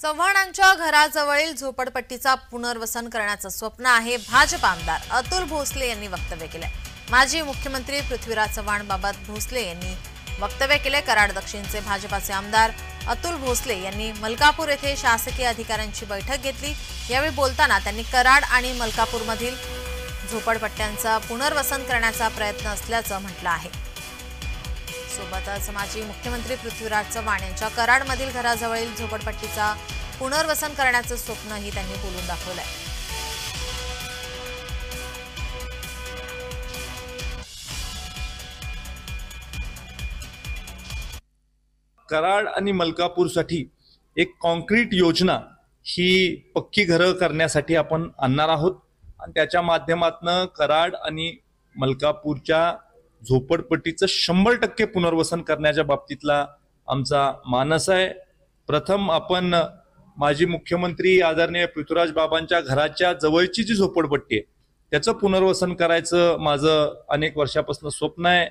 चव्हाणांच्या घराजवळील झोपडपट्टीचा पुनर्वसन करण्याचं स्वप्न आहे. भाजप आमदार अतुल भोसले यांनी वक्तव्य केले. माजी मुख्यमंत्री पृथ्वीराज चव्हाण बाबत भोसले यांनी वक्तव्य केले. कराड दक्षिणचे भाजपाचे आमदार अतुल भोसले यांनी मलकापूर येथे शासकीय अधिकाऱ्यांची बैठक घेतली. यावेळी बोलताना त्यांनी कराड आणि मलकापूरमधील झोपडपट्ट्यांचा पुनर्वसन करण्याचा प्रयत्न असल्याचं म्हटलं आहे. सोबतच माजी मुख्यमंत्री पृथ्वीराज चव्हाण यांच्या कराडमधील घराजवळील झोपडपट्टीचा पुनर्वसन करण्याचं स्वप्नही त्यांनी बोलून दाखवलंय. कराड आणि मलकापूरसाठी एक कॉन्क्रीट योजना ही पक्की घरं करण्यासाठी आपण आणणार आहोत आणि त्याच्या माध्यमातून कराड आणि मलकापूरच्या झोपडपट्टीचं 100% पुनर्वसन करण्याच्या बाबतीतला आमचा मानस आहे. प्रथम आपण माजी मुख्यमंत्री आदरणीय पृथ्वीराज बाबांच्या घराच्या जवळची जी झोपडपट्टी आहे त्याचं पुनर्वसन करायचं माझं अनेक वर्षापासून स्वप्न आहे.